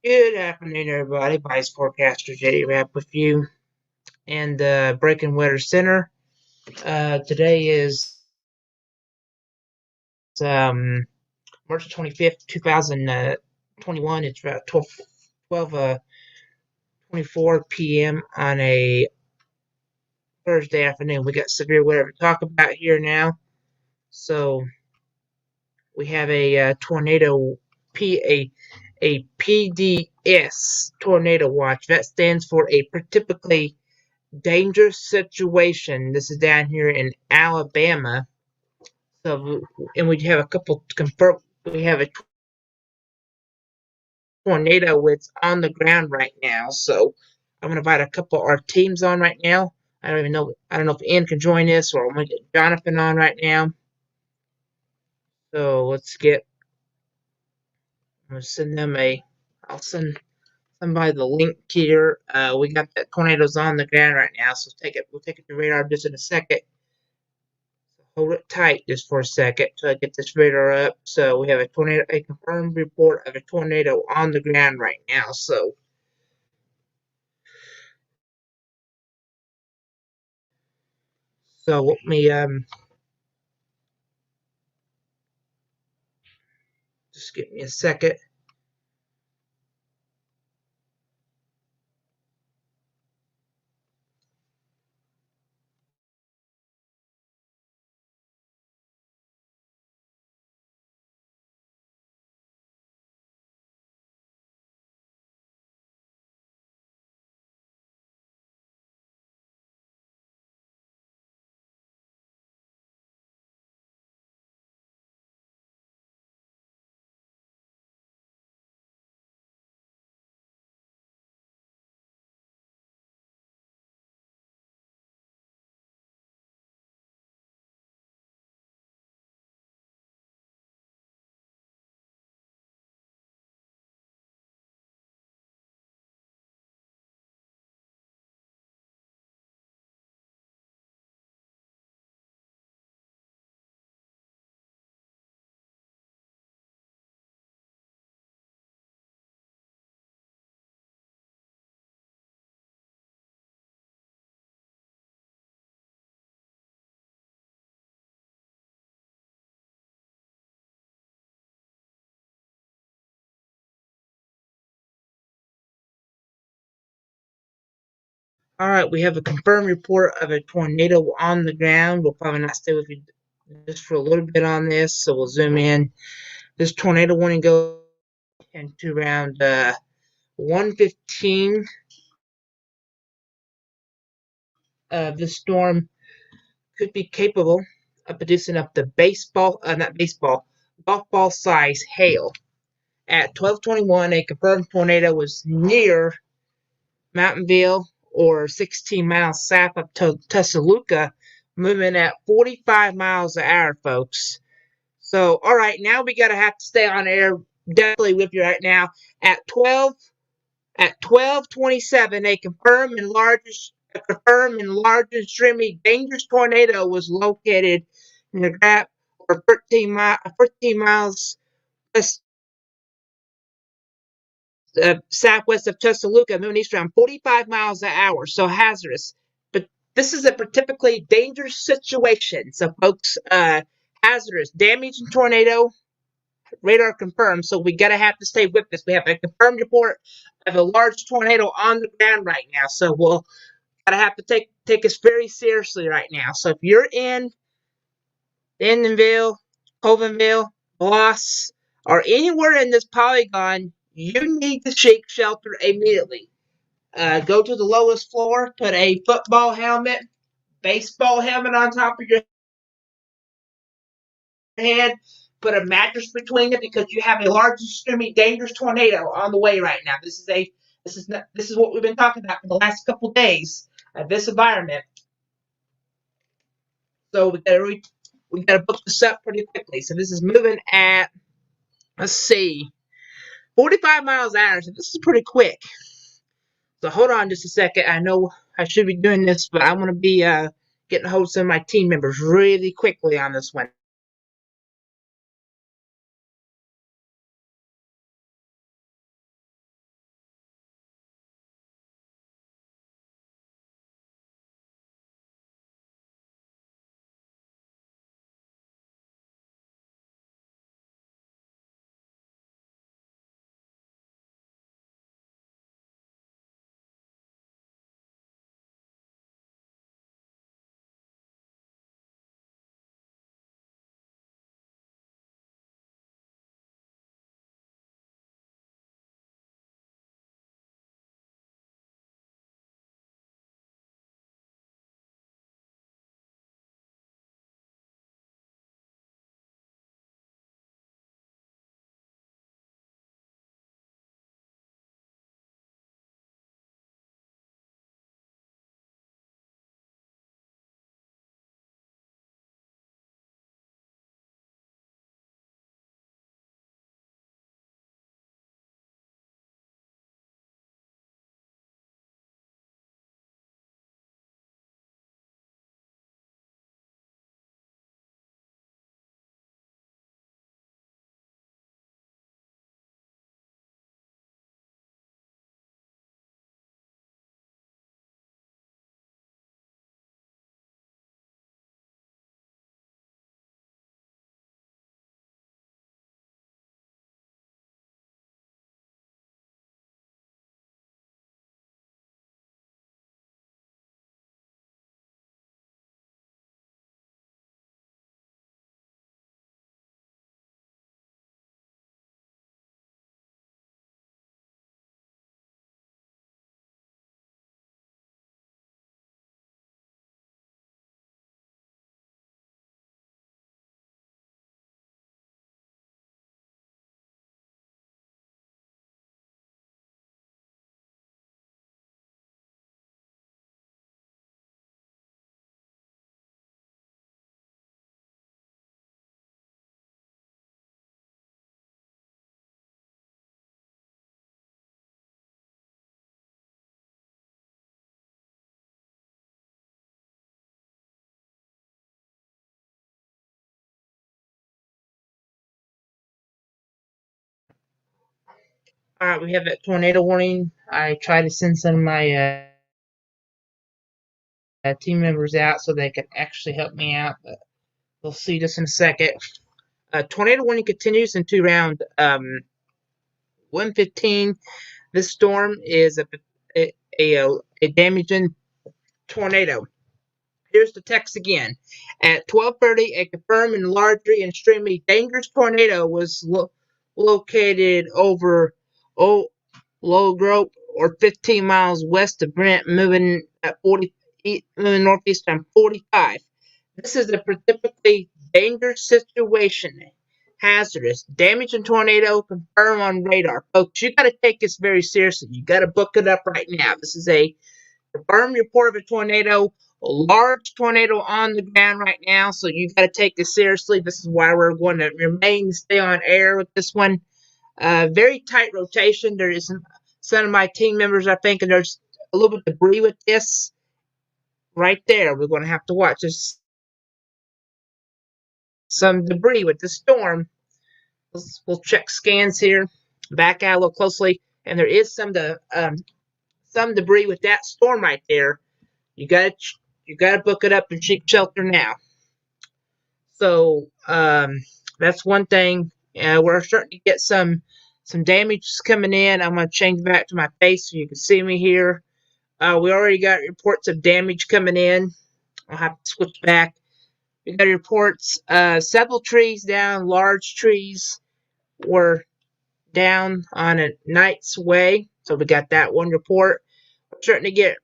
Good afternoon, everybody. Vice Forecaster J Rap with you and the Breaking Weather Center. Today is um, March 25th, 2021. It's about 12:24 p.m. on a Thursday afternoon. We got severe weather to talk about here now. So we have a tornado, a PDS tornado watch. That stands for a typically dangerous situation. This is down here in Alabama. So, and we have a couple to confirm. We have a tornado that's on the ground right now. So, I'm gonna invite a couple of our teams on right now. I don't even know. I don't know if Ian can join us, or I'm gonna get Jonathan on right now. So let's get. I'm gonna send them a. I'll send somebody the link here. We got that tornadoes on the ground right now. So take it. We'll take it to radar just in a second. Hold it tight just for a second till I get this radar up. So we have a confirmed report of a tornado on the ground right now. So let me just give me a second. All right, we have a confirmed report of a tornado on the ground. We'll probably not stay with you just for a little bit on this, so we'll zoom in. This tornado warning goes into around 1:15. This storm could be capable of producing up to not baseball, golf ball size hail. At 12:21, a confirmed tornado was near Mountainville or 16 miles south of Tuscaloosa, moving at 45 miles an hour, folks. So, all right, now we gotta have to stay on air definitely with you right now. At 12:27, a confirmed and large and extremely dangerous tornado was located in the gap or 13 miles west southwest of Tuscaloosa, moving east around 45 miles an hour, so hazardous. But this is a typically dangerous situation. So, folks, hazardous, damaging tornado, radar confirmed. So we gotta have to stay with this. We have a confirmed report of a large tornado on the ground right now. So we'll gotta have to take us very seriously right now. So if you're in Indianville, Covenville, Bloss, or anywhere in this polygon, you need to seek shelter immediately. Go to the lowest floor, put a football helmet, baseball helmet on top of your head, put a mattress between it because you have a large, extremely dangerous tornado on the way right now. This is what we've been talking about for the last couple of days of this environment. So we gotta book this up pretty quickly. So this is moving at, let's see, 45 miles an hour. So this is pretty quick. So hold on just a second. I know I should be doing this, but I want to be getting a hold of some of my team members really quickly on this one. All right, we have that tornado warning. I try to send some of my team members out so they can actually help me out, but we'll see just in a second. Tornado warning continues into round 115. This storm is a damaging tornado. Here's the text again. At 12:30, a confirmed and largely and extremely dangerous tornado was located over Low Grove or 15 miles west of Brent, moving at 40 moving northeast on 45. This is a typically dangerous situation. Hazardous, damaging tornado confirmed on radar. Folks, you got to take this very seriously. You got to book it up right now. This is a confirmed report of a tornado, a large tornado on the ground right now, so you got to take this seriously. This is why we're going to remain stay on air with this one. Very tight rotation. There is some of my team members are thinking there's a little bit of debris with this right there. We're going to have to watch. There's some debris with the storm. We'll check scans here, back out a little closely, and there is some debris with that storm right there. You gotta book it up and seek shelter now. So that's one thing. We're starting to get some damage coming in. I'm gonna change back to my face so you can see me here. We already got reports of damage coming in. I'll have to switch back. We got reports. Several trees down. Large trees were down on a Knight's Way. So we got that one report. We're starting to get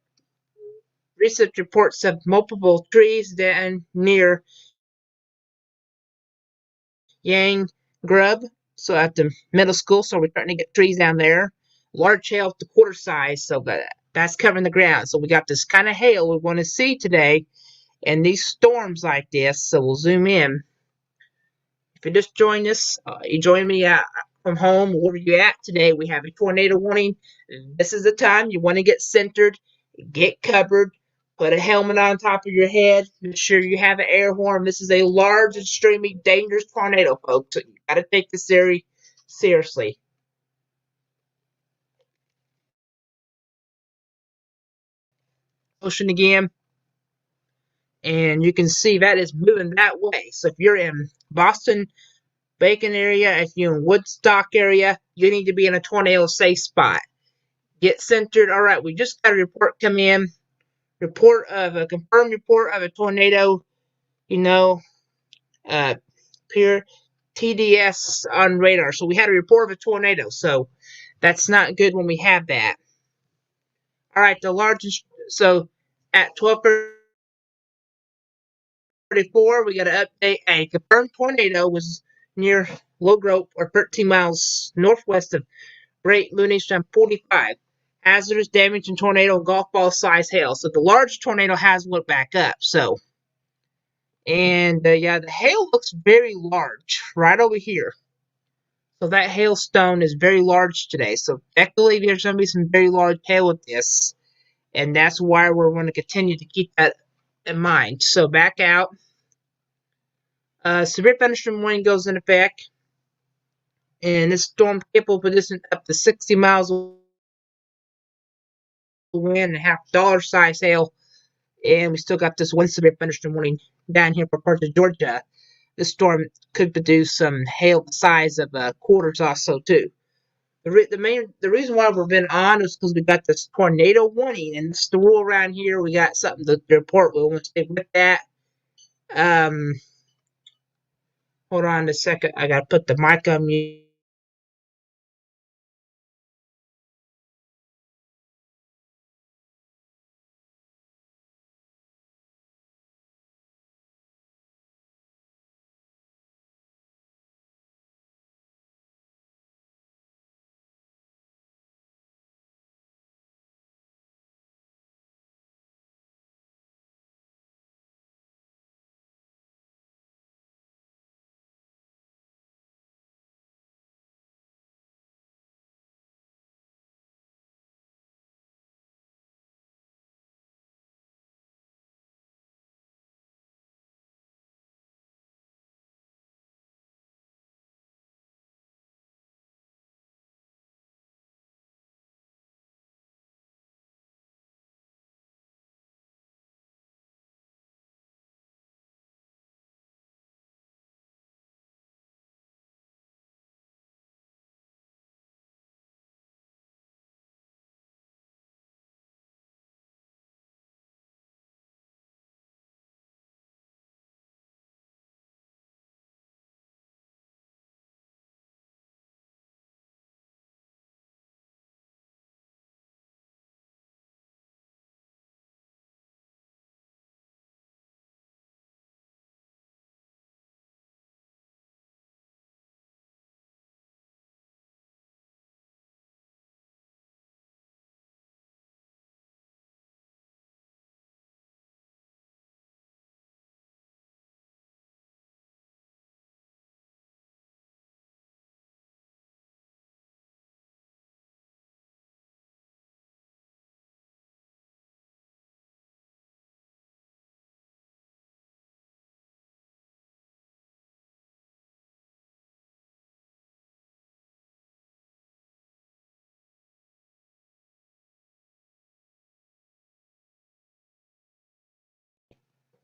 recent reports of multiple trees down near Yang Grub, so at the middle school. So we're starting to get trees down there. Large hail up to quarter size, so that's covering the ground. So we got this kind of hail we want to see today, and these storms like this. So we'll zoom in. If you just joined us, you join me from home, wherever you're at today, we have a tornado warning. This is the time you want to get centered, get covered, put a helmet on top of your head, make sure you have an air horn. This is a large, extremely dangerous tornado, folks. So you got to take this very seriously. Ocean again, and you can see that is moving that way. So if you're in Boston, Bacon area, if you're in Woodstock area, you need to be in a tornado safe spot. Get centered. All right, we just got a report come in. Confirmed report of a tornado. You know, pure TDS on radar. So we had a report of a tornado. So that's not good when we have that. All right, the largest. So at 12:34, we got to update. A confirmed tornado was near Low Grove or 13 miles northwest of Great Mooney's on 45. Hazardous damage and tornado and golf ball size hail. So the large tornado has went back up. So, and yeah, the hail looks very large right over here. So that hailstone is very large today. So definitely there's going to be some very large hail with this. And that's why we're going to continue to keep that in mind. So back out. Severe thunderstorm warning goes in effect. And this storm capable of this up to 60 miles wind and half dollar size hail. And we still got this one severe thunderstorm warning down here for parts of Georgia. This storm could produce some hail the size of quarters also too. The reason why we've been on is because we got this tornado warning, and it's the rule around here. We got something to report. We'll want to stick with that. Hold on a second. I gotta put the mic on mute.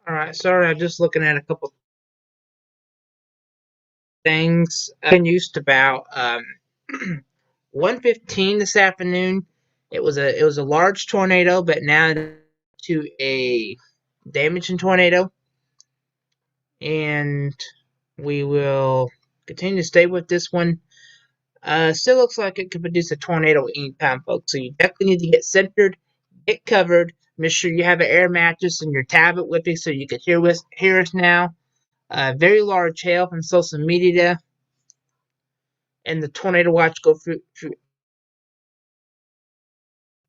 All right, sorry, I'm just looking at a couple things. Been used about 1:15 this afternoon. It was a large tornado, but now to a damaging tornado, and we will continue to stay with this one. Still looks like it could produce a tornado anytime, folks. So you definitely need to get centered, get covered. Make sure you have an air mattress and your tablet with you so you can hear us now. Very large hail from social media, and the tornado watch go through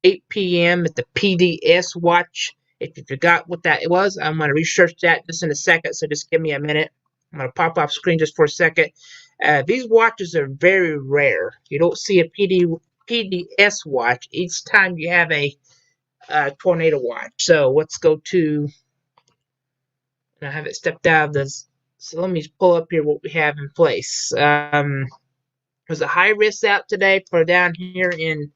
8 p.m. at the PDS watch. If you forgot what that was, I'm going to research that just in a second, so just give me a minute. I'm going to pop off screen just for a second. These watches are very rare. You don't see a PDS watch each time you have a tornado watch. So let's go to, and I have it stepped out of this. So let me pull up here what we have in place. There's a high risk out today for down here in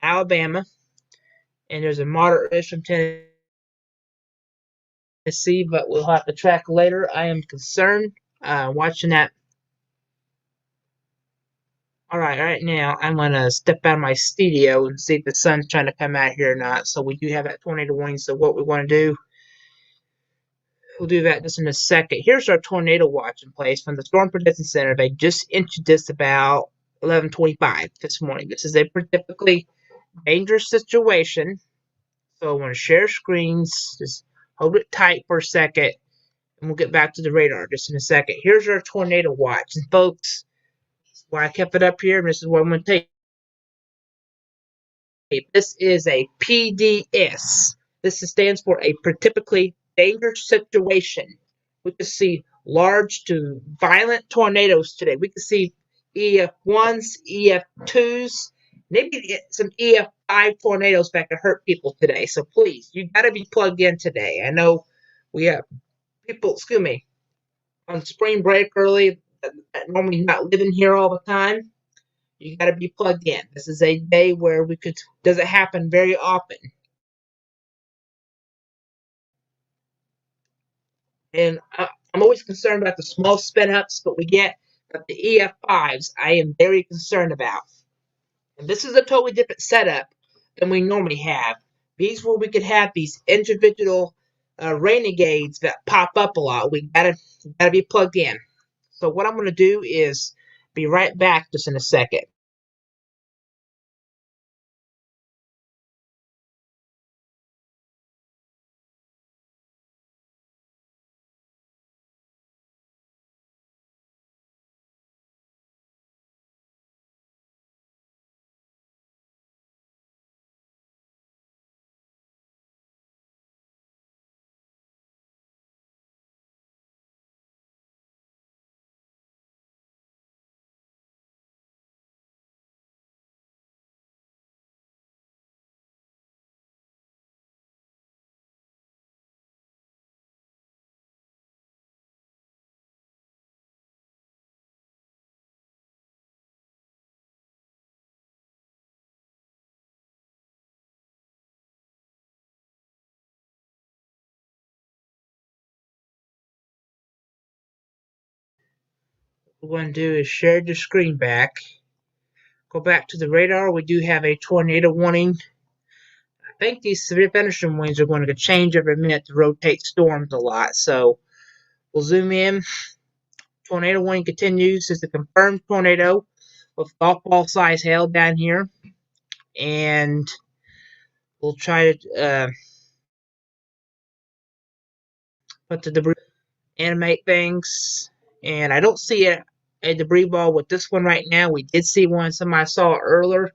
Alabama, and there's a moderate risk from Tennessee, but we'll have to track later. I am concerned watching that. All right now I'm gonna step out of my studio and see if the sun's trying to come out here or not. So we do have that tornado warning. So what we want to do, we'll do that just in a second. Here's our tornado watch in place from the Storm Prediction Center. They just issued this about 11:25 this morning. This is a typically dangerous situation. So I want to share screens. Just hold it tight for a second, and we'll get back to the radar just in a second. Here's our tornado watch, and folks, why I kept it up here, and this is what I'm going to take. This is a PDS. This stands for a typically dangerous situation. We could see large to violent tornadoes today. We could see EF1s, EF2s, maybe some EF5 tornadoes that could hurt people today. So please, you got to be plugged in today. I know we have people, excuse me, on spring break early that normally not living here all the time. You got to be plugged in. This is a day where we could, doesn't happen very often. And I'm always concerned about the small spin ups, but we get but the EF5s I am very concerned about. And this is a totally different setup than we normally have. These where we could have these individual renegades that pop up a lot. We gotta be plugged in. So what I'm gonna do is be right back just in a second. What we're going to do is share the screen back. Go back to the radar. We do have a tornado warning. I think these severe thunderstorm winds are going to change every minute to rotate storms a lot. So we'll zoom in. Tornado warning continues. This is a confirmed tornado with golf ball size hail down here. And we'll try to put the debris, animate things. And I don't see a debris ball with this one right now. We did see one somebody saw earlier.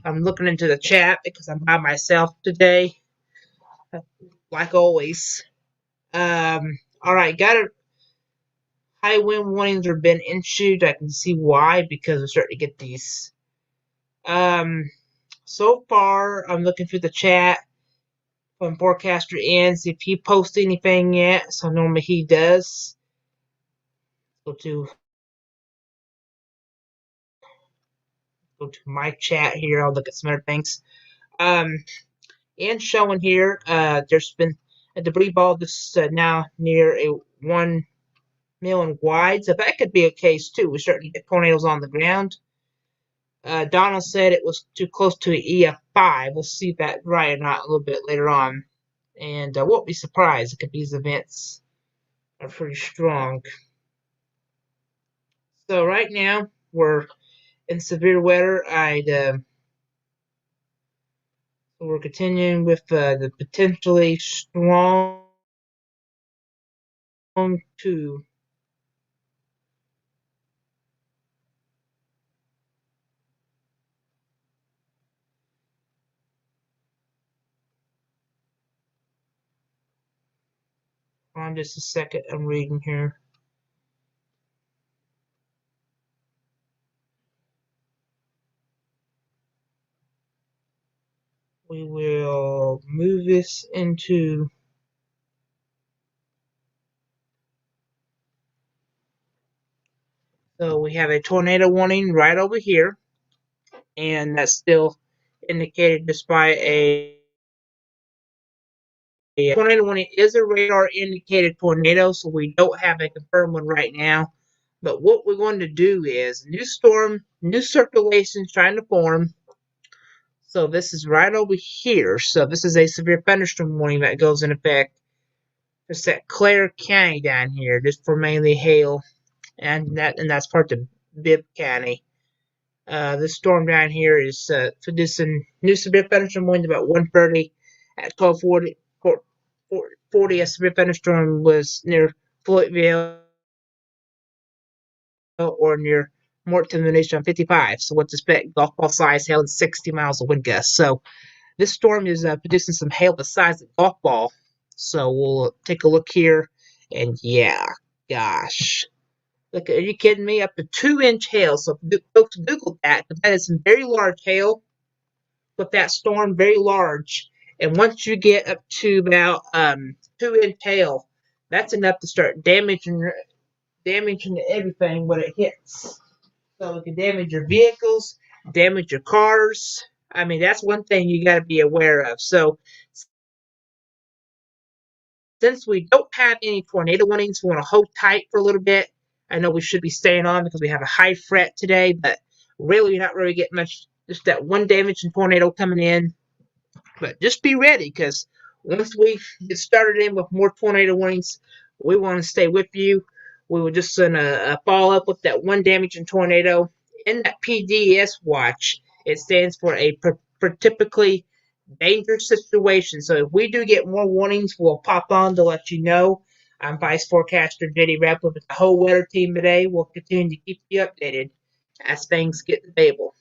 I'm looking into the chat because I'm by myself today, like always. All right, got it. High wind warnings are been issued. I can see why because we're starting to get these. So far, I'm looking through the chat from forecaster in, see if he posts anything yet. So normally he does. Go to my chat here. I'll look at some other things. And showing here, there's been A debris ball that's now near a 1 million wide. So that could be a case too. We're starting to get tornadoes on the ground. Donald said it was too close to an EF5. We'll see if that's right or not a little bit later on. And I won't be surprised if these events are pretty strong. So right now we're in severe weather. We're continuing with the potentially strong to on just a second. I'm reading here. We will move this into so we have a tornado warning right over here, and that's still indicated just by a tornado warning is a radar indicated tornado, so we don't have a confirmed one right now. But what we're going to do is new storm, new circulation trying to form. So this is right over here. So this is a severe thunderstorm warning that goes in effect. It's at Clare County down here, just for mainly hail, and that's part of Bibb County. This storm down here is producing new severe thunderstorm winds about 1:30 at 12:40. 40, a severe thunderstorm was near Floydville or near Morton, Minnesota on 55. So what's expect golf ball size hail and 60 miles of wind gusts. So this storm is producing some hail the size of a golf ball. So we'll take a look here, and yeah, gosh. Look, are you kidding me? Up to 2-inch hail. So folks Google that, but that is some very large hail with that storm, very large. And once you get up to about 2-inch hail, that's enough to start damaging everything when it hits. So it can damage your vehicles, damage your cars. I mean, that's one thing you got to be aware of. So since we don't have any tornado warnings, we want to hold tight for a little bit. I know we should be staying on because we have a high fret today, but really you're not really getting much, just that one damaging tornado coming in. But just be ready, because once we get started in with more tornado warnings, we want to stay with you. We were just going to follow up with that one damaging tornado. In that PDS watch, it stands for a typically dangerous situation. So if we do get more warnings, we'll pop on to let you know. I'm Vice Forecaster JD Rapp with the whole weather team today. We'll continue to keep you updated as things get available.